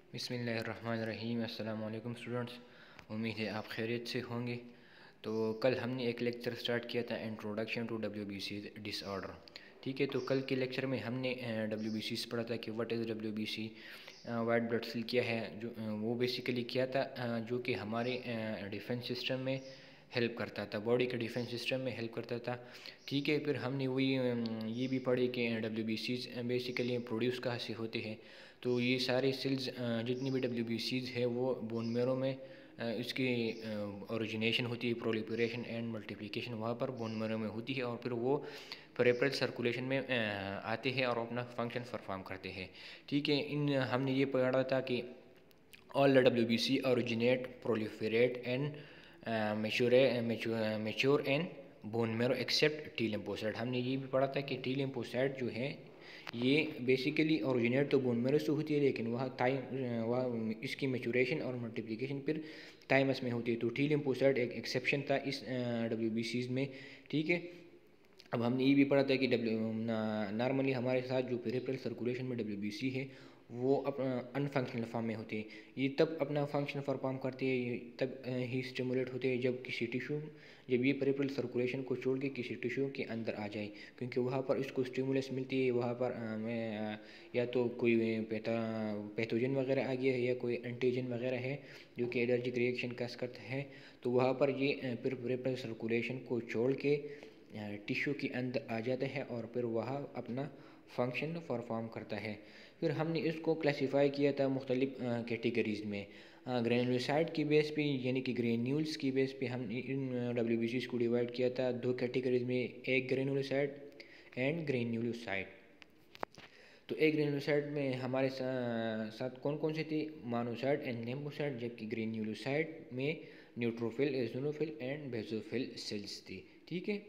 बिस्मिल्लाहिर्रहमानिर्रहीम। अस्सलाम वालेकुम स्टूडेंट्स, उम्मीद है आप खैरियत से होंगे। तो कल हमने एक लेक्चर स्टार्ट किया था इंट्रोडक्शन टू डब्ल्यूबीसी डिसऑर्डर। ठीक है, तो कल के लेक्चर में हमने डब्ल्यूबीसी पढ़ा था कि what is WBC, white blood cell क्या है, जो वो बेसिकली क्या था, जो कि हमारे डिफेंस सिस्टम में हेल्प करता था, बॉडी के डिफेंस सिस्टम में हेल्प करता था। ठीक है, फिर हमने वही ये भी पढ़ी कि डब्ल्यूबीसीज बेसिकली प्रोड्यूस कहाँ से होते हैं। तो ये सारे सेल्स जितनी भी डब्ल्यूबीसीज है वो बोन मेरो में इसकी ओरिजिनेशन होती है, प्रोलिफरेशन एंड मल्टीप्लिकेशन वहाँ पर बोन मेरो में होती है, और फिर वो पेरिफेरल सर्कुलेशन में आते हैं और अपना फंक्शन परफॉर्म करते हैं। ठीक है, इन हमने ये पढ़ा था कि all the WBC originate, proliferate and mature in bone marrow except T lymphocyte। हमने ये भी पढ़ा था कि T lymphocyte जो है ये बेसिकली ओरिजिनेट तो बोन मेरो से होती है, लेकिन वह इसकी मेचूरेशन और मल्टीप्लिकेशन फिर थाइमस में होती है। तो टी लिम्फोसाइट एक एक्सेप्शन था इस डब्ल्यूबीसीज में। ठीक है, अब हमने ये भी पढ़ा था कि नॉर्मली हमारे साथ जो पेरिफेरल सर्कुलेशन में डब्ल्यूबीसी है वो अपना अनफंक्शनल फॉर्म में होते हैं। ये तब अपना फंक्शन परफॉर्म करते हैं, ये तब ही स्टिमुलेट होते हैं जब ये पेरिफेरल सर्कुलेशन को छोड़ के किसी टिश्यू के अंदर आ जाए, क्योंकि वहाँ पर इसको स्टिमुलस मिलती है। वहाँ पर या तो कोई पैथोजन वगैरह आ गया है या कोई एंटीजन वगैरह है जो कि एलर्जिक रिएक्शन का करता है, तो वहाँ पर ये पेरिफेरल सर्कुलेशन को छोड़ के टिश्यू के अंदर आ जाता है और फिर वह अपना फंक्शन परफॉर्म करता है। फिर हमने इसको क्लासिफाई किया था मुख्तलिफ कैटेगरीज़ में। ग्रेनुलोसाइट की बेस पे यानी कि ग्रेन्यूल्स की बेस पे हमने इन डब्ल्यूबीसीज को डिवाइड किया था दो कैटेगरीज में, एक ग्रेनुलोसाइट एंड ग्रेन्यूलोसाइट। तो एक ग्रेनुलोसाइट में हमारे साथ कौन कौन से थे, मोनोसाइट एंड लिम्फोसाइट, जबकि ग्रेन्यूलोसाइट में neutrophil, eosinophil and basophil cells थी। ठीक है,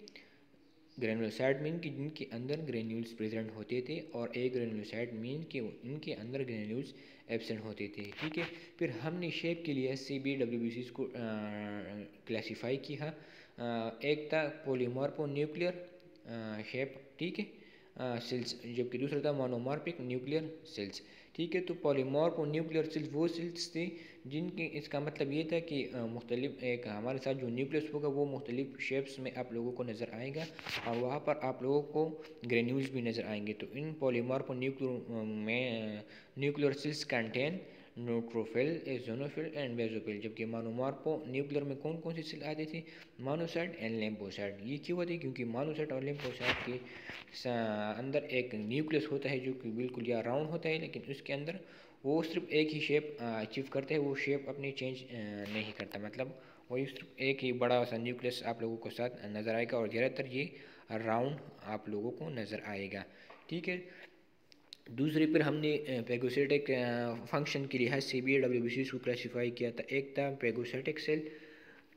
ग्रेनुलोसाइट मीन कि जिनके अंदर ग्रेन्यूल्स प्रेजेंट होते थे, और एक ग्रेनुलोसाइट मीन कि इनके अंदर ग्रेन्यूल्स एब्सेंट होते थे। ठीक है, फिर हमने शेप के लिए सी बी डब्ल्यू को क्लासीफाई किया। एक था पोलीमॉर्फो न्यूक्लियर शेप, ठीक है, सेल्स, जबकि दूसरा था मोनोमॉर्फिक न्यूक्लियर सेल्स। ठीक है, तो पॉलीमॉर्फ और न्यूक्लियर सेल्स वो सेल्स थे जिनके, इसका मतलब ये था कि मुख्तलिफ एक हमारे साथ जो न्यूक्लियस होगा वो मुख्तलिफ शेप्स में आप लोगों को नज़र आएगा, और वहाँ पर आप लोगों को ग्रेन्यूल्स भी नज़र आएंगे। तो इन पॉलीमॉर्फ और nuclear cells contain neutrophil, eosinophil and basophil, जबकि मोनोमॉर्फो न्यूक्लियर में कौन कौन सी सेल आती थी, मोनोसाइट एंड लिम्फोसाइट। ये क्यों होती है, क्योंकि मोनोसाइट और लिम्फोसाइट के अंदर एक न्यूक्लियस होता है जो कि बिल्कुल या राउंड होता है, लेकिन उसके अंदर वो सिर्फ एक ही शेप अचीव करते हैं, वो शेप अपनी चेंज नहीं करता। मतलब वही सिर्फ एक ही बड़ा सा न्यूक्लियस आप लोगों को साथ नज़र आएगा, और ज़्यादातर ये राउंड आप लोगों को नज़र आएगा। ठीक है, दूसरे पर हमने पेगोसेटिक फंक्शन के लिहाज से भी डब्ल्यूबीसी को क्लासीफाई किया था। एक था पेगोसेटिक सेल।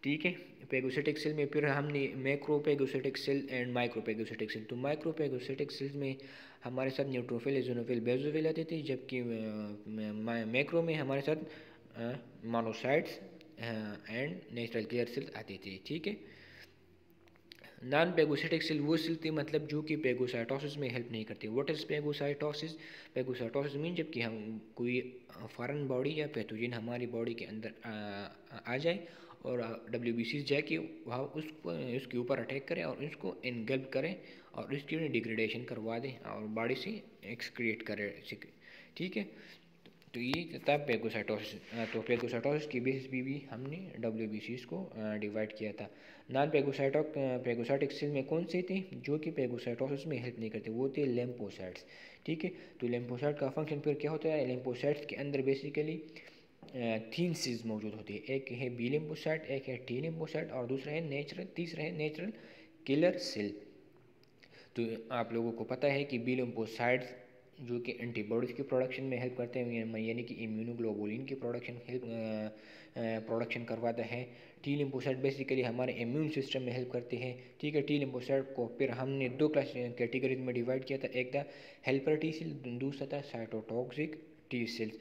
ठीक है, पेगोसेटिक सेल में फिर हमने micro phagocytic cell and micro phagocytic cell. तो माइक्रो पेगोसेटिक सेल में हमारे साथ न्यूट्रोफिल, एज़ोनोफिल, बेसोफिल आते थे, जबकि मैक्रो में हमारे साथ monocytes and natural killer cell आते थे। ठीक है, नॉन पेगोसाइटिक सेल वो सेल थी मतलब जो कि पेगोसाइटोसिस में हेल्प नहीं करती। What is phagocytosis? Phagocytosis mean जबकि हम कोई फॉरेन बॉडी या पैथोजन हमारी बॉडी के अंदर आ जाए और डब्ल्यूबीसी जाके वहाँ उसके ऊपर अटैक करें और उसको इनगल्ब करें और उसकी डिग्रेडेशन करवा दें और बॉडी से एक्सक्रिएट करें। ठीक है, तो ये था पेगोसाइटोसिस। तो पेगोसाइटोसिस की बेसिस भी हमने डब्ल्यूबीसीज को डिवाइड किया था। नॉन पेगोसाइटिक सेल में कौन से थे जो कि पेगोसाइटोसिस में हेल्प नहीं करते, वो थे लिम्फोसाइट्स। ठीक है, तो लिम्फोसाइट का फंक्शन फिर क्या होता है, लिम्फोसाइट्स के अंदर बेसिकली तीन सेल्स मौजूद होती है। एक है बी लिम्फोसाइट, एक है टी लिम्फोसाइट और तीसरा है नेचुरल किलर सेल। तो आप लोगों को पता है कि बी लिम्फोसाइट्स जो कि एंटीबॉडीज़ की प्रोडक्शन में हेल्प करते हैं, यानी कि इम्यूनोग्लोबुलिन की प्रोडक्शन करवाता है। टी लिम्फोसाइट बेसिकली हमारे इम्यून सिस्टम में हेल्प करते हैं। ठीक है, टी लिम्फोसाइट को फिर हमने दो क्लास कैटेगरीज में डिवाइड किया था। एक था हेल्पर टी सेल, दूसरा था साइटोटॉक्सिक टी सेल्स।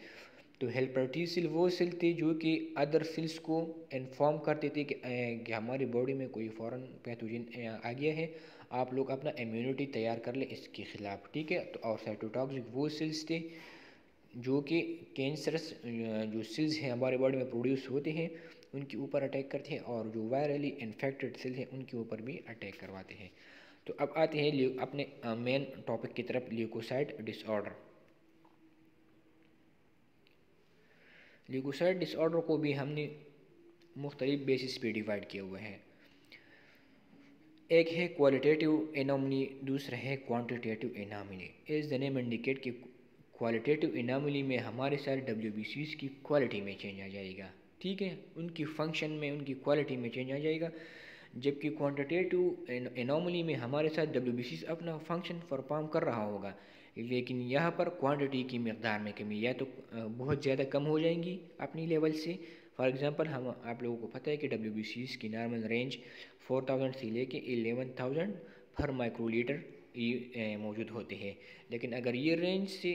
तो हेल्पर टी सेल वो सेल थी जो कि अदर सेल्स को इन्फॉर्म करते थे कि हमारी बॉडी में कोई फॉरेन पैथोजन आ गया है, आप लोग अपना इम्यूनिटी तैयार कर ले इसके खिलाफ। ठीक है, तो और साइटोटॉक्सिक वो सेल्स थे जो कि कैंसरस जो सेल्स हैं हमारे बॉडी में प्रोड्यूस होते हैं उनके ऊपर अटैक करते हैं, और जो वायरली इन्फेक्टेड सेल्स हैं उनके ऊपर भी अटैक करवाते हैं। तो अब आते हैं अपने मेन टॉपिक की तरफ, ल्यूकोसाइट डिसऑर्डर। ल्यूकोसाइट डिसऑर्डर को भी हमने मुख्तलिफ बेसिस पे डिवाइड किया हुआ है। एक है क्वालिटेटिव एनोमली, दूसरा है quantitative anomaly. As the name indicate कि क्वालिटेटिव एनोमली में हमारे सारे WBCs की क्वालिटी में चेंज आ जाएगा, ठीक है, उनकी फंक्शन में, उनकी क्वालिटी में चेंज आ जाएगा। जबकि क्वांटिटेटिव एनोमली में हमारे साथ WBCs अपना फंक्शन परफॉर्म कर रहा होगा, लेकिन यहाँ पर क्वांटिटी की मकदार में कमी, या तो बहुत ज़्यादा कम हो जाएंगी अपनी लेवल से। फॉर एग्जांपल हम आप लोगों को पता है कि WBCs की नॉर्मल रेंज 4000 से लेके 11000 पर माइक्रोलीटर ये मौजूद होते हैं। लेकिन अगर ये रेंज से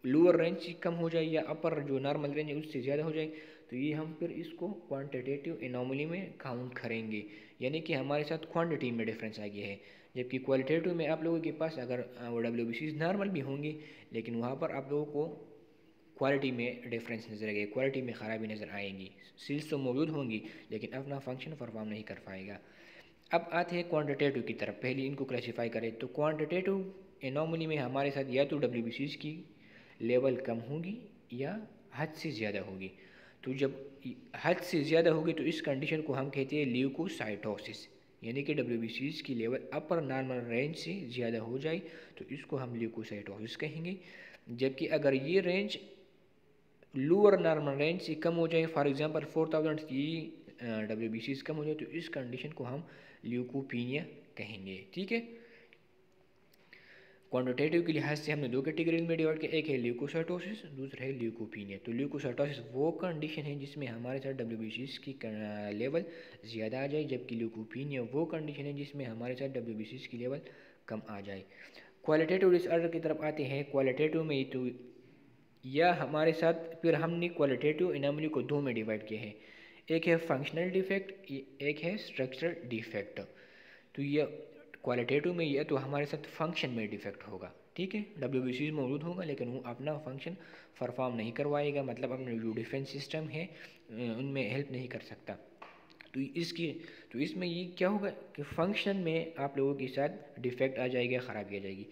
लोअर रेंज से कम हो जाए या अपर जो नॉर्मल रेंज है उससे ज़्यादा हो जाए, तो ये हम फिर इसको क्वांटिटेटिव एनोमली में काउंट करेंगे, यानी कि हमारे साथ क्वांटिटी में डिफरेंस आ गया है। जबकि क्वालिटेटिव में आप लोगों के पास अगर WBCs नॉर्मल भी होंगे, लेकिन वहाँ पर आप लोगों को क्वालिटी में डिफरेंस नज़र आएगा, क्वालिटी में ख़राबी नज़र आएगी। सेल्स तो मौजूद होंगी लेकिन अपना फंक्शन परफॉर्म नहीं कर पाएगा। अब आते हैं क्वांटिटेटिव की तरफ। पहले इनको क्लासीफाई करें तो क्वांटिटेटिव एनोमली में हमारे साथ या तो WBCs की लेवल कम होगी या हद से ज़्यादा होगी। तो जब हद से ज़्यादा होगी तो इस कंडीशन को हम कहते हैं ल्यूकोसाइटोसिस, यानी कि WBCs की लेवल अपर नॉर्मल रेंज से ज़्यादा हो जाए तो इसको हम ल्यूकोसाइटोसिस कहेंगे। जबकि अगर ये रेंज लोअर नॉर्मल रेंज से कम हो जाए, फॉर एग्जांपल 4000 की WBCs कम हो जाए, तो इस कंडीशन को हम ल्यूकोपीनिया कहेंगे, ठीक है। क्वांटिटेटिव के लिहाज से हमने दो कैटेगरीज में डिवाइड किया, एक है ल्यूकोसाइटोसिस, दूसरा है ल्यूकोपीनिया। तो ल्यूकोसाइटोसिस वो कंडीशन है जिसमें हमारे साथ WBCs की लेवल ज़्यादा आ जाए, जबकि ल्यूकोपीनिया वो कंडीशन है जिसमें हमारे साथ WBCs की लेवल कम आ जाए। क्वालिटेटिव डिसऑर्डर की तरफ आते हैं। क्वालिटेटिव में तो या हमारे साथ फिर हमने क्वालिटेटिव एनोमली को दो में डिवाइड किया है, एक है फंक्शनल डिफेक्ट, एक है स्ट्रक्चरल डिफेक्ट। तो ये क्वालिटेटिव में ये तो हमारे साथ फंक्शन में डिफेक्ट होगा, ठीक है, WBCs मौजूद होगा लेकिन वो अपना फंक्शन परफॉर्म नहीं करवाएगा, मतलब अपने जो डिफेंस सिस्टम है उनमें हेल्प नहीं कर सकता। तो इसमें ये क्या होगा कि फंक्शन में आप लोगों के साथ डिफेक्ट आ जाएगा, ख़राबी आ जाएगी।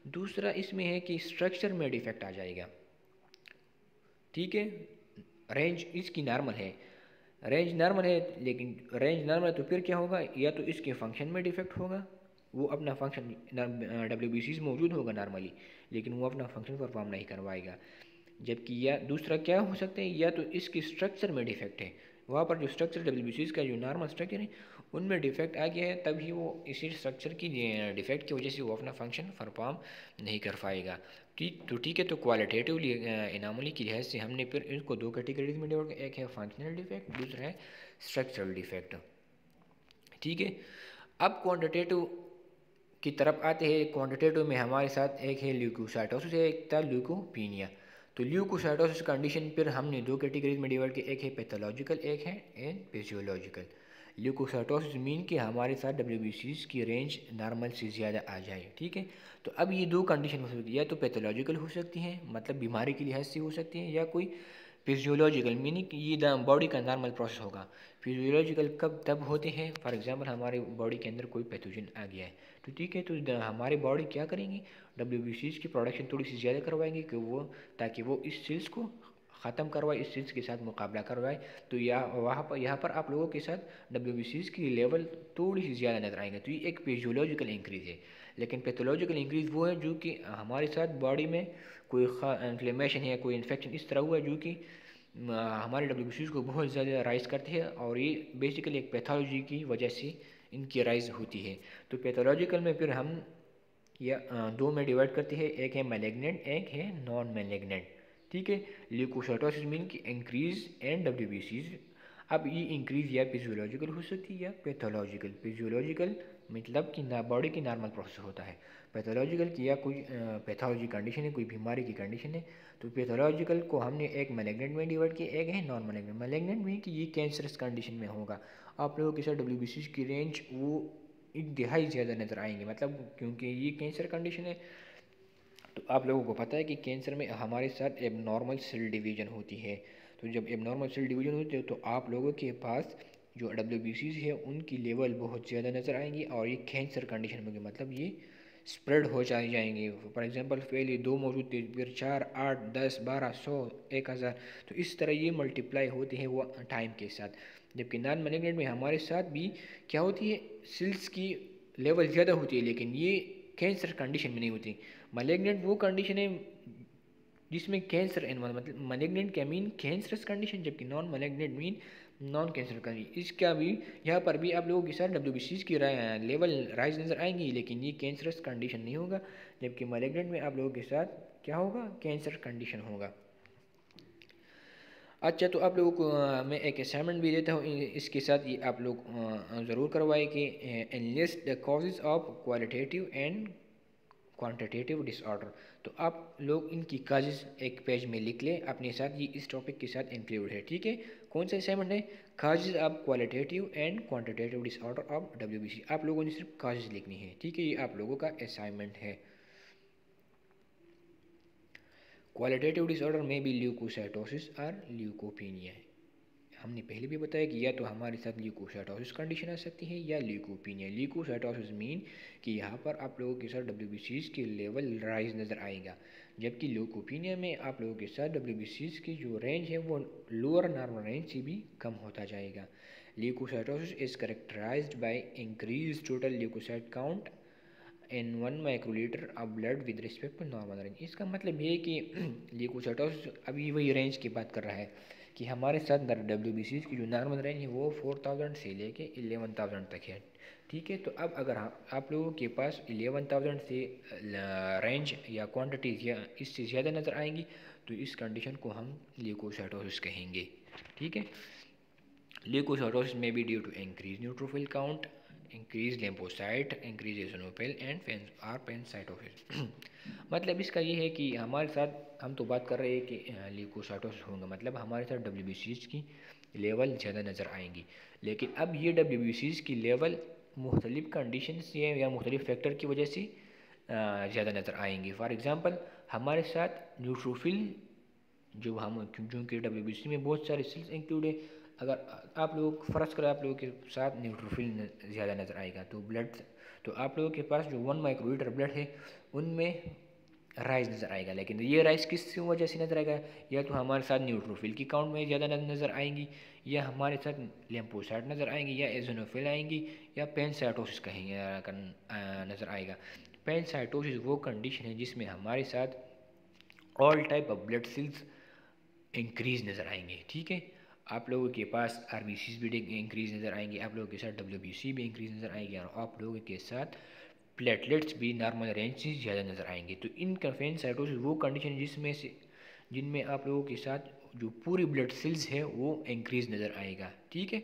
दूसरा इसमें है कि स्ट्रक्चर में डिफेक्ट आ जाएगा, ठीक है। रेंज इसकी नॉर्मल है, रेंज नॉर्मल है, लेकिन रेंज नॉर्मल है तो फिर क्या होगा, या तो इसके फंक्शन में डिफेक्ट होगा, वो अपना फंक्शन WBCs मौजूद होगा नॉर्मली लेकिन वो अपना फंक्शन परफॉर्म नहीं करवाएगा। जबकि या दूसरा क्या हो सकता है, या तो इसके स्ट्रक्चर में डिफेक्ट है, वहाँ पर जो स्ट्रक्चर WBCs का जो नॉर्मल स्ट्रक्चर है उनमें डिफेक्ट आ गया है, तभी वो इसी स्ट्रक्चर की डिफेक्ट की वजह से वो अपना फंक्शन परफॉर्म नहीं कर पाएगा। ठीक है। तो क्वालिटेटिव एनोमली की लिहाज से हमने फिर इसको दो कैटेगरीज में डिवाइड किया, एक है फंक्शनल डिफेक्ट, दूसरा है स्ट्रक्चरल डिफेक्ट, ठीक है। अब क्वांटिटेटिव की तरफ आते हैं। क्वांटिटेटिव में हमारे साथ एक है ल्यूकोसाइटोसिस, एक था ल्यूकोपीनिया। तो ल्यूकोसाइटोसिस कंडीशन फिर हमने दो कैटेगरीज में डिवाइड किया, एक है पैथोलॉजिकल, एक है फिजियोलॉजिकल। ल्यूकोसाइटोसिस मीन कि हमारे साथ WBCs की रेंज नॉर्मल से ज़्यादा आ जाए, ठीक है। तो अब ये दो कंडीशन हो सकती है, या तो पैथोलॉजिकल हो सकती हैं, मतलब बीमारी के लिहाज से हो सकती हैं, या कोई फिजियोलॉजिकल मीनिंग ये बॉडी का नॉर्मल प्रोसेस होगा। फिजियोलॉजिकल कब तब होते हैं, फॉर एग्जांपल हमारे बॉडी के अंदर कोई पैथोजन आ गया है, तो ठीक है, तो हमारी बॉडी क्या करेंगी, WBCs की प्रोडक्शन थोड़ी सी ज़्यादा करवाएंगे कि वो, ताकि वो इस सेल्स को ख़त्म करवाए, इस सेल्स के साथ मुकाबला करवाए। तो यहाँ पर आप लोगों के साथ WBCs की लेवल थोड़ी सी ज़्यादा नजर आएंगे। तो ये एक फिजियोलॉजिकल इंक्रीज़ है। लेकिन पैथोलॉजिकल इंक्रीज़ वो है जो कि हमारे साथ बॉडी में कोई इन्फ्लेमेशन है, कोई इन्फेक्शन इस तरह हुआ है जो कि हमारे WBCs को बहुत ज़्यादा राइज करते हैं, और ये बेसिकली एक पैथोलॉजी की वजह से इनकी राइज होती है। तो पैथोलॉजिकल में फिर हम या दो में डिवाइड करते हैं, एक है मैलिग्नेंट, एक है नॉन मैलिग्नेंट, ठीक है। ल्यूकोसाइटोसिस मीन की इंक्रीज एंड WBCs। अब ये इंक्रीज या फिजियोलॉजिकल हो सकती है या पैथोलॉजिकल। फिजियोलॉजिकल मतलब कि ना बॉडी की नॉर्मल प्रोसेस होता है, पैथोलॉजिकल की या कोई पैथोलॉजी कंडीशन है, कोई बीमारी की कंडीशन है। तो पैथोलॉजिकल को हमने एक मैलिग्नेंट में डिवाइड किया, एक है नॉन मैलिग्नेंट। मैलिग्नेंट में कि ये कैंसरस कंडीशन में होगा, आप लोगों के साथ WBCs की रेंज वो इंतहाई ज़्यादा नज़र आएंगे, मतलब क्योंकि ये कैंसर कंडीशन है तो आप लोगों को पता है कि कैंसर में हमारे साथ एबनॉर्मल सेल डिवीजन होती है। तो जब एबनॉर्मल सेल डिवीजन होती है तो आप लोगों के पास जो WBCs है उनकी लेवल बहुत ज़्यादा नज़र आएंगी और ये कैंसर कंडीशन में मतलब ये स्प्रेड हो जाएंगे। फॉर एग्जांपल पहले 2 मौजूद थे, फिर 4, 8, 10, 12, 100, 1000, तो इस तरह ये मल्टीप्लाई होते हैं वो टाइम के साथ। जबकि नॉन मैलिग्नेंट में हमारे साथ भी क्या होती है, सेल्स की लेवल ज़्यादा होती है, लेकिन ये कैंसर कंडीशन में नहीं होती। मैलिग्नेंट वो कंडीशन है जिसमें कैंसर इन्वॉल्व, मतलब मैलिग्नेंट क्या मीन कैंसरस कंडीशन, जबकि non malignant mean non cancer condition. इसका भी यहाँ पर भी आप लोगों के साथ WBCs की लेवल राइज नज़र आएंगी, लेकिन ये कैंसरस कंडीशन नहीं होगा। जबकि मैलिग्नेंट में आप लोगों के साथ क्या होगा, कैंसर कंडीशन होगा। अच्छा, तो आप लोगों को मैं एक असाइनमेंट भी देता हूँ इसके साथ, ये आप लोग ज़रूर करवाए कि analyst the causes of qualitative and quantitative disorder. तो आप लोग इनकी काजेज एक पेज में लिख लें अपने साथ, ये इस टॉपिक के साथ इंक्लूड है। ठीक है, कौन सा असाइनमेंट है, causes of qualitative and quantitative disorder of WBC। आप लोगों ने सिर्फ काजेज लिखनी है। ठीक है, ये आप लोगों का असाइनमेंट है। क्वालिटेटिव डिसऑर्डर में भी ल्यूकोसाइटोसिस और ल्यूकोपीनिया। हमने पहले भी बताया कि या तो हमारे साथ ल्यूकोसाइटोसिस कंडीशन आ सकती है या ल्यूकोपीनिया। ल्यूकोसाइटोसिस मीन कि यहाँ पर आप लोगों के साथ WBCs के लेवल राइज नज़र आएगा, जबकि ल्यूकोपीनिया में आप लोगों के साथ WBCs की जो रेंज है वो लोअर नॉर्मल रेंज से भी कम होता जाएगा। Leukocytosis is characterised by increase total leukocyte count in 1 microlitre of blood with respect to normal range. इसका मतलब ये है कि ल्यूकोसाइटोसिस अभी वही रेंज की बात कर रहा है कि हमारे साथ WBCs की जो नॉर्मल रेंज है वो 4000 से लेके 11000 तक है। ठीक है, तो अब अगर आप लोगों के पास 11000 से रेंज या क्वांटिटीज या इससे ज़्यादा नज़र आएंगी तो इस कंडीशन को हम ल्यूकोसाइटोसिस कहेंगे। ठीक है, ल्यूकोसाइटोसिस में be due to increase neutrophil count, increase lymphocyte, increase eosinophil and pancytosis. मतलब इसका ये है कि हमारे साथ हम तो बात कर रहे हैं कि ल्यूकोसाइटोसिस होगा, मतलब हमारे साथ WBCs की लेवल ज़्यादा नज़र आएंगी। लेकिन अब ये WBCs की लेवल मुख्तलिफ कंडीशन से या मुख्तलिफ फैक्टर की वजह से ज़्यादा नज़र आएंगी। फॉर एग्ज़ाम्पल हमारे साथ न्यूट्रोफिल जो हम, क्योंकि WBC में बहुत सारे सेल्स इंक्लूड है, अगर आप लोग फ़र्ज़ करें आप लोगों के साथ न्यूट्रोफिल ज़्यादा नज़र आएगा तो ब्लड, तो आप लोगों के पास जो 1 माइक्रोलीटर ब्लड है उनमें राइज नज़र आएगा। लेकिन ये राइज किस वजह से नज़र आएगा, या तो हमारे साथ न्यूट्रोफिल की काउंट में ज़्यादा नज़र आएंगी, या हमारे साथ लिम्फोसाइट नज़र आएंगी, या एजोनोफिल आएंगी, या पैनसाइटोसिस कहेंगे नज़र आएगा। पैनसाइटोसिस वो कंडीशन है जिसमें हमारे साथ all type of blood cells increase नज़र आएंगे। ठीक है, आप लोगों के पास RBCs भी इंक्रीज नज़र आएंगे, आप लोगों के साथ WBC भी इंक्रीज नज़र आएगी, और आप लोगों के साथ प्लेटलेट्स भी नॉर्मल रेंज से ज़्यादा नज़र आएंगे। तो इन पैनसाइटोसिस वो कंडीशन जिनमें आप लोगों के साथ जो पूरी ब्लड सेल्स है वो इंक्रीज नज़र आएगा। ठीक है,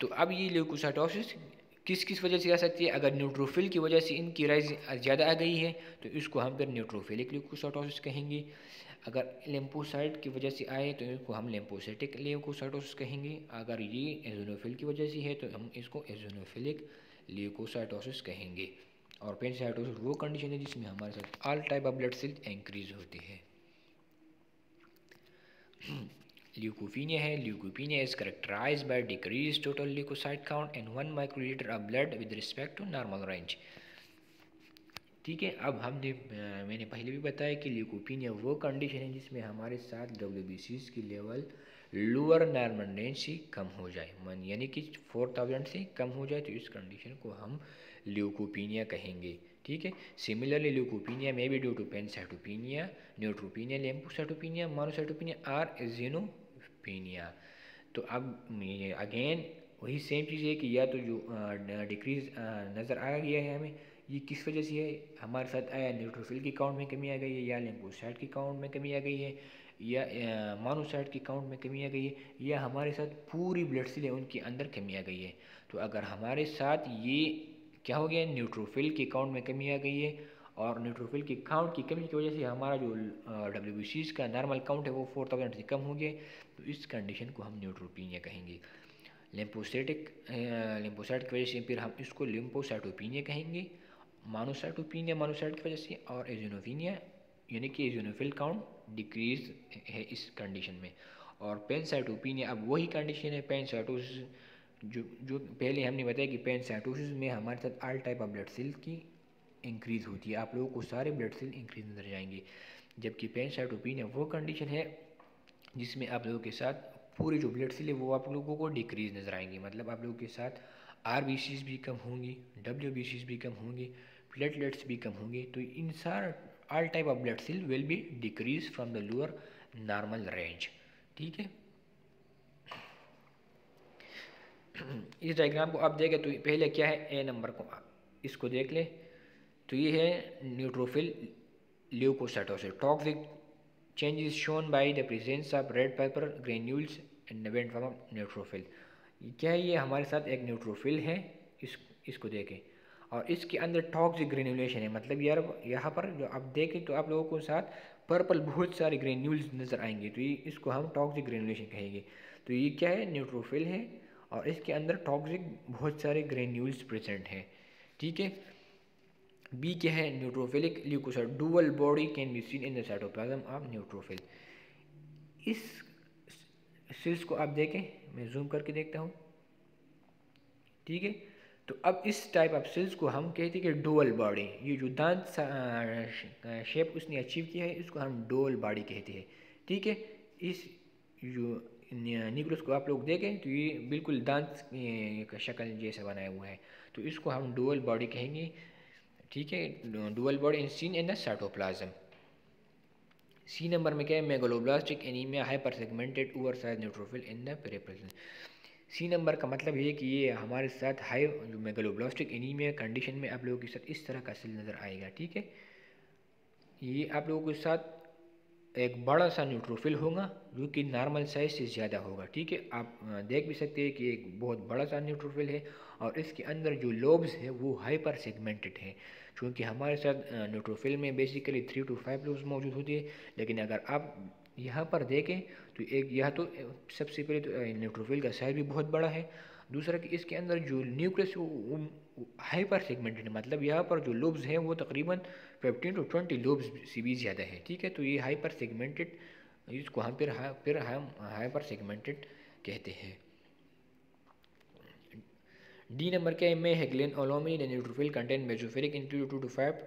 तो अब ये ल्यूकोसाइटोसिस किस किस वजह से आ सकती है, अगर न्यूट्रोफिल की वजह से इनकी राइज ज़्यादा आ गई है तो इसको हम फिर न्यूट्रोफिलिक ल्यूकोसाइटोसिस कहेंगे। अगर लिम्फोसाइट की वजह से आए तो इसको हम लिम्फोसाइटिक ल्यूकोसाइटोसिस कहेंगे। अगर ये एजोनोफिल की वजह से है तो हम इसको एजोनोफिलिक ल्यूकोसाइटोसिस कहेंगे। और पैनसाइटोसिस वो कंडीशन है जिसमें हमारे साथ all type of blood cell increase होते हैं। ल्यूकोपीनिया है, leukopenia is characterised by decrease total leukocyte count in 1 microlitre of blood with respect to normal range. ठीक है, अब मैंने पहले भी बताया कि ल्यूकोपीनिया वो कंडीशन है जिसमें हमारे साथ WBCs की लेवल लोअर नॉर्मल रेंज से कम हो जाए, यानी कि 4000 से कम हो जाए तो इस कंडीशन को हम ल्यूकोपीनिया कहेंगे। ठीक है, सिमिलरली ल्यूकोपीनिया में भी ड्यू टू पैनसाइटोपिनिया, न्यूट्रोपीनिया, लिम्फोसाइटोपिनिया, मोनोसाइटोपिनिया और एजिनोपिनिया। तो अब अगेन वही सेम चीज़ है कि या तो जो डिक्रीज नज़र आ गया है हमें, ये किस वजह से है, हमारे साथ आया न्यूट्रोफिल की काउंट में कमी आ गई है, या लिम्फोसाइट की काउंट में कमी आ गई है, या मोनोसाइट की काउंट में कमी आ गई है, या हमारे साथ पूरी ब्लड सेल है उनके अंदर कमी आ गई है। तो अगर हमारे साथ ये क्या हो गया, न्यूट्रोफिल की काउंट में कमी आ गई है और न्यूट्रोफिल की काउंट की कमी की वजह से हमारा जो WBCs का नॉर्मल काउंट है वो 4000 से कम हो गया, तो इस कंडीशन को हम न्यूट्रोपीनिया कहेंगे। लिम्फोसाइट की वजह से फिर हम इसको लिम्फोसाइटोपिनिया कहेंगे। मोनोसाइटोपिनिया की वजह से, और एजिनोफिनिया यानी कि एजिनोफिल काउंट डिक्रीज है इस कंडीशन में। और पैनसाइटोपिनिया, अब वही कंडीशन है पैनसाइटोसिस, जो पहले हमने बताया कि पैनसाइटोसिस में हमारे साथ all type of blood cell की इंक्रीज होती है, आप लोगों को सारे ब्लड सेल इंक्रीज नजर जाएंगे। जबकि पैनसाइटोपिनिया वो कंडीशन है जिसमें आप लोगों के साथ पूरी जो ब्लड सेल है वो आप लोगों को डिक्रीज नजर आएंगी, मतलब आप लोगों के साथ आरबीसीज भी कम होंगी, डब्ल्यूबीसीज भी कम होंगी, प्लेटलेट्स भी कम होंगी। तो इन सारा all type of blood cell will be decrease from the lower normal range. ठीक है, इस डायग्राम को आप देखें तो पहले क्या है, ए नंबर को इसको देख ले, तो ये है neutrophil leukocytosis, toxic changes shown by the presence of red pepper granules in the event form of neutrophil. क्या है, ये हमारे साथ एक न्यूट्रोफिल है, इसको देखें, और इसके अंदर टॉक्सिक ग्रेन्युलेशन है, मतलब यार यहाँ पर जो आप देखें तो आप लोगों को साथ पर्पल बहुत सारे ग्रेन्यूल्स नज़र आएंगे, तो ये इसको हम टॉक्सिक ग्रेन्युलेशन कहेंगे। तो ये क्या है, न्यूट्रोफिल है और इसके अंदर टॉक्सिक बहुत सारे ग्रेन्यूल्स प्रेजेंट हैं। ठीक है, बी क्या है, neutrophilic leukocyte, dual body can be seen in the cytoplasm of neutrophil. इस सेल्स को आप देखें, मैं जूम करके देखता हूँ। ठीक है, तो अब इस टाइप ऑफ सेल्स को हम कहते हैं कि डुअल बॉडी, ये जो दांत शेप उसने अचीव किया है इसको हम डुअल बॉडी कहते हैं। ठीक है, इस जो न्यूक्लियस को आप लोग देखें तो ये बिल्कुल दांत का शक्ल जैसा बनाया हुआ है, तो इसको हम डुअल बॉडी कहेंगे। ठीक है, dual body in seen in the cytoplasm. C number में क्या है, megaloblastic anaemia hyper segmented oversize neutrophil in the peripheral. C number का मतलब है कि ये हमारे साथ हाई जो मेगालोब्लास्टिक एनीमिया कंडीशन में आप लोगों के साथ इस तरह का सेल नज़र आएगा। ठीक है, ये आप लोगों के साथ एक बड़ा सा न्यूट्रोफिल होगा जो कि नॉर्मल साइज से ज़्यादा होगा। ठीक है, आप देख भी सकते हैं कि एक बहुत बड़ा सा न्यूट्रोफिल है और इसके अंदर जो लोब्स है वो हाइपर सेगमेंटेड है, क्योंकि हमारे साथ न्यूट्रोफिल में बेसिकली 3 to 5 लोब्स मौजूद होती है। लेकिन अगर आप यहाँ पर देखें तो एक यह तो सबसे पहले तो न्यूट्रोफिल का साइज भी बहुत बड़ा है, दूसरा कि इसके अंदर जो न्यूक्लियस हाइपर सेगमेंटेड है, मतलब यहाँ पर जो लोब्स हैं वो तकरीबन 15 to 20 लोब्स से भी ज़्यादा है। ठीक है, तो ये हाइपर सेगमेंटेड, इसको हम फिर हम हाइपर सेगमेंटेड कहते हैं। डी नंबर क्या है, में हेगलिन ओलोमी the neutrophil contain mesophilic include 2 to 5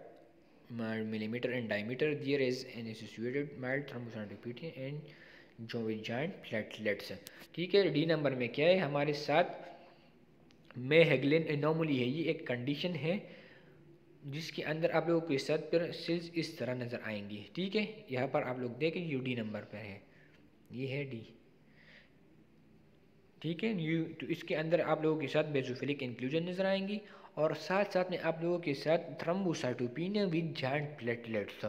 millimeter in diameter. There is an associated mild thrombocytopenia and giant platelets. ठीक है, डी नंबर में क्या है, हमारे साथ में हेगलिन एनोमली है, ये एक कंडीशन है जिसके अंदर आप लोगों के साथ फिर सेल्स इस तरह नज़र आएंगी। ठीक है, यहाँ पर आप लोग देखें यू डी नंबर पर है, ये है डी। ठीक है, यू तो इसके अंदर आप लोगों के साथ बेसोफिलिक इंक्लूजन नज़र आएंगी और साथ साथ में आप लोगों के साथ thrombocytopenia with giant platelets.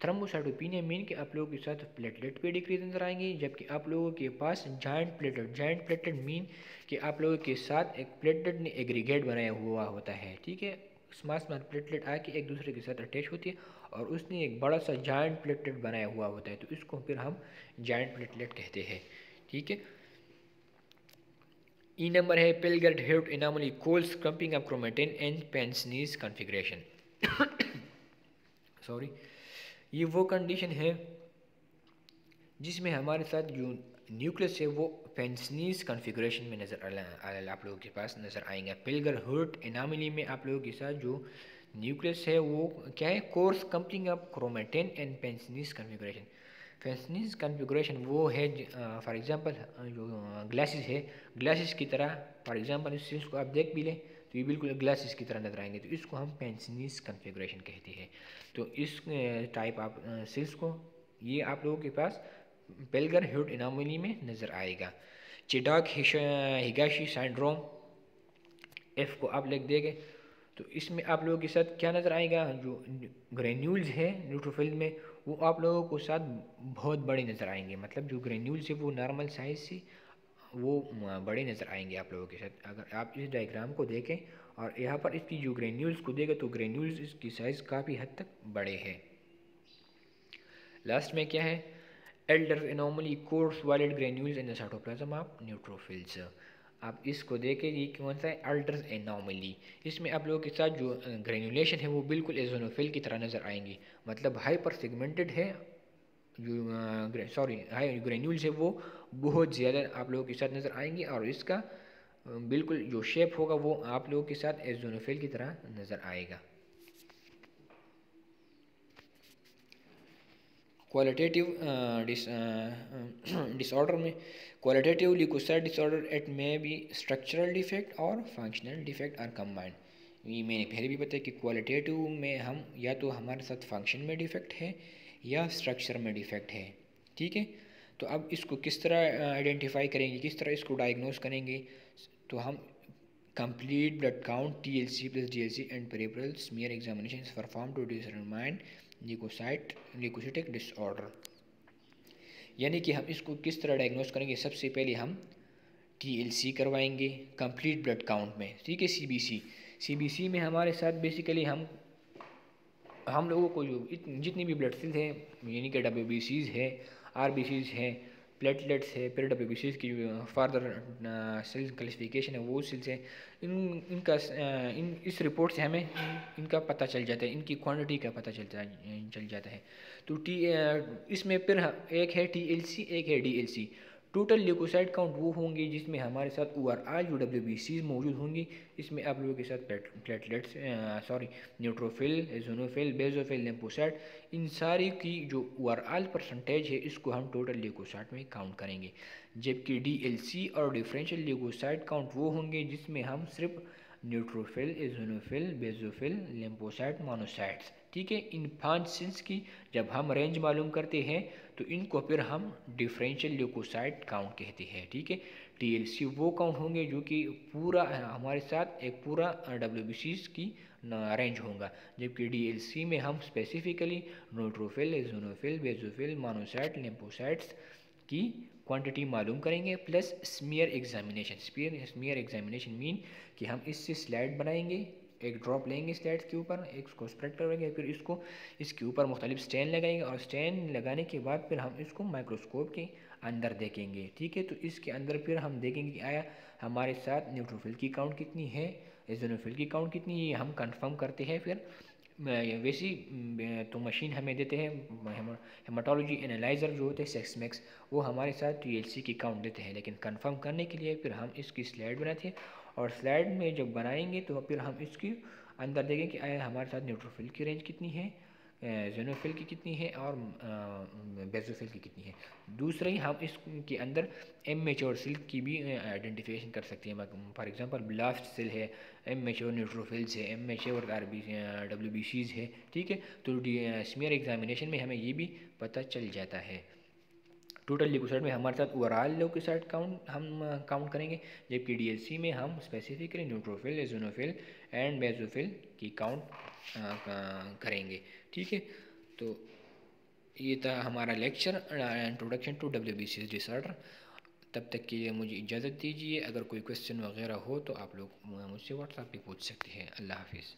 Thrombocytopenia mean कि आप लोगों के साथ प्लेटलेट पे डिक्रीज नजर आएंगे, जबकि आप लोगों के पास जायंट प्लेटलेट मीन कि आप लोगों के साथ एक प्लेटलेट ने एग्रीगेट बनाया हुआ होता है। ठीक है, स्मॉल प्लेटलेट आके एक दूसरे के साथ अटैच होती है और उसने एक बड़ा सा जायंट प्लेटलेट बनाया हुआ होता है, तो इसको फिर हम जायंट प्लेटलेट कहते हैं। ठीक है, ई नंबर है Pelger Huet anomaly coarse clumping of chromatin and pince nez configuration. Sorry, ये वो कंडीशन है जिसमें हमारे साथ जो न्यूक्लियस है वो पेंसनीज कॉन्फ़िगरेशन में नज़र आप लोगों के पास नज़र आएंगे। पिलगर हर्ट एनोमली में आप लोगों के साथ जो न्यूक्लियस है वो क्या है, coarse clumping of chromatin and pince nez configuration. Pince nez configuration वो है फॉर एग्जांपल जो ग्लासेस है, ग्लासेस की तरह, फॉर एग्जांपल इस सेल्स को आप देख भी लें तो ये बिल्कुल ग्लासेस की तरह नजर आएंगे, तो इसको हम पेंसनीज कॉन्फ़िगरेशन कहते हैं। तो इस टाइप ऑफ सेल्स को ये आप लोगों के पास पेलगर हेड एनोमली में नज़र आएगा। चिडाक हिगाशी सिंड्रोम एफ को आप लिख देंगे तो इसमें आप लोगों के साथ क्या नज़र आएगा, जो ग्रेन्यूल्स है न्यूट्रोफिल में वो आप लोगों को साथ बहुत बड़े नज़र आएंगे, मतलब जो ग्रेन्यूल्स है वो नॉर्मल साइज से वो बड़े नज़र आएंगे आप लोगों के साथ। अगर आप इस डायग्राम को देखें और यहाँ पर इसकी जो ग्रेन्यूल्स को देखें तो ग्रेन्यूल्स इसकी साइज़ काफ़ी हद तक बड़े हैं। लास्ट में क्या है, Alder anomaly coarse violet granules in the cytoplasm of neutrophils. आप इसको देखें, ये कौन सा है, अल्टर्स एनॉमली। इसमें आप लोगों के साथ जो ग्रेनुलेशन है वो बिल्कुल एजोनोफिल की तरह नज़र आएंगी, मतलब हाइपर सेगमेंटेड है, जो सॉरी हाई ग्रेन्यूल्स है वो बहुत ज़्यादा आप लोगों के साथ नज़र आएंगे, और इसका बिल्कुल जो शेप होगा वो आप लोगों के साथ एजोनोफिल की तरह नज़र आएगा। क्वालिटेटिव डिसऑर्डर में, क्वालिटेटिव ल्यूकोसाइट डिसऑर्डर एट में बी स्ट्रक्चरल डिफेक्ट और फंक्शनल डिफेक्ट आर कंबाइंड। ये मैंने पहले भी बताया कि क्वालिटेटिव में हम या तो हमारे साथ फंक्शन में डिफेक्ट है या स्ट्रक्चर में डिफेक्ट है, ठीक है। तो अब इसको किस तरह आइडेंटिफाई करेंगे, किस तरह इसको डायग्नोस करेंगे, तो हम complete blood count TLC plus DLC and peripheral smear examinations performed to determine leukocytic disorder। यानी कि हम इसको किस तरह डायग्नोस करेंगे, सबसे पहले हम TLC करवाएंगे कंप्लीट ब्लड काउंट में, ठीक है। CBC में हमारे साथ बेसिकली हम लोगों को जो जितनी भी ब्लड सेल्स हैं, यानी कि WBCs है, RBCs है, प्लेटलेट्स है, फिर WBCs की जो फार्दर सेल्स क्लासिफिकेशन है वो सेल्स है, इस रिपोर्ट से हमें इनका पता चल जाता है, इनकी क्वांटिटी का पता चल जाता है। तो इसमें फिर एक है TLC, एक है DLC। टोटल ल्यूकोसाइट काउंट वो होंगे जिसमें हमारे साथ ओवरऑल जो WBCs मौजूद होंगी, इसमें आप लोगों के साथ platelets neutrophil, eosinophil, basophil, lymphocyte, इन सारी की जो ओवरऑल परसेंटेज है इसको हम टोटल ल्यूकोसाइट में काउंट करेंगे। जबकि DLC और डिफरेंशियल ल्यूकोसाइट काउंट वो होंगे जिसमें हम सिर्फ neutrophil, eosinophil, basophil, lymphocyte, monocytes, ठीक है, इन 5 सेल्स की जब हम रेंज मालूम करते हैं तो इनको फिर हम डिफरेंशियल ल्यूकोसाइट काउंट कहते हैं, ठीक है। TLC वो काउंट होंगे जो कि पूरा हमारे साथ एक पूरा WBCs की रेंज होगा, जबकि DLC में हम specifically neutrophil, eosinophil, basophil, monocyte, lymphocytes की क्वांटिटी मालूम करेंगे, plus smear examination. Smear examination mean कि हम इससे स्लाइड बनाएंगे, एक ड्रॉप लेंगे स्लाइड्स के ऊपर, एक उसको स्प्रेड करेंगे, फिर इसके ऊपर मुख्तलिफ स्टेन लगाएंगे, और स्टेन लगाने के बाद फिर हम इसको माइक्रोस्कोप के अंदर देखेंगे, ठीक है। तो इसके अंदर फिर हम देखेंगे कि आया हमारे साथ न्यूट्रोफिल की काउंट कितनी है, एजोनोफिल की काउंट कितनी है, ये हम कंफर्म करते हैं। फिर वैसी तो मशीन हमें देते हैं हेमाटोलॉजी एनालाइज़र जो होते हैं सेक्समेक्स, वो हमारे साथ TLC की काउंट देते हैं, लेकिन कंफर्म करने के लिए फिर हम इसकी स्लाइड बनाते हैं, और स्लाइड में जब बनाएंगे तो फिर हम इसकी अंदर देखें कि आया हमारे साथ न्यूट्रोफिल की रेंज कितनी है, जेनोफिल की कितनी है, और बेजोफिल की कितनी है। दूसरा ही हम इसके अंदर इमेच्योर सेल की भी आइडेंटिफिकेशन कर सकते हैं। फॉर एग्जांपल ब्लास्ट सेल है, इमेच्योर न्यूट्रोफिल्स है, इमेच्योर WBCs है, ठीक है। तो स्मीयर एग्जामिनेशन में हमें ये भी पता चल जाता है। टोटल ल्यूकोसाइट में हमारे साथ ओवरऑल ल्यूकोसाइट काउंट हम काउंट करेंगे, जबकि DLC में हम specifically neutrophil, eosinophil and basophil की काउंट करेंगे, ठीक है। तो ये था हमारा lecture introduction to WBC disorder. तब तक के लिए मुझे इजाज़त दीजिए। अगर कोई क्वेश्चन वगैरह हो तो आप लोग मुझसे व्हाट्सएप पे पूछ सकते हैं। अल्लाह हाफिज़।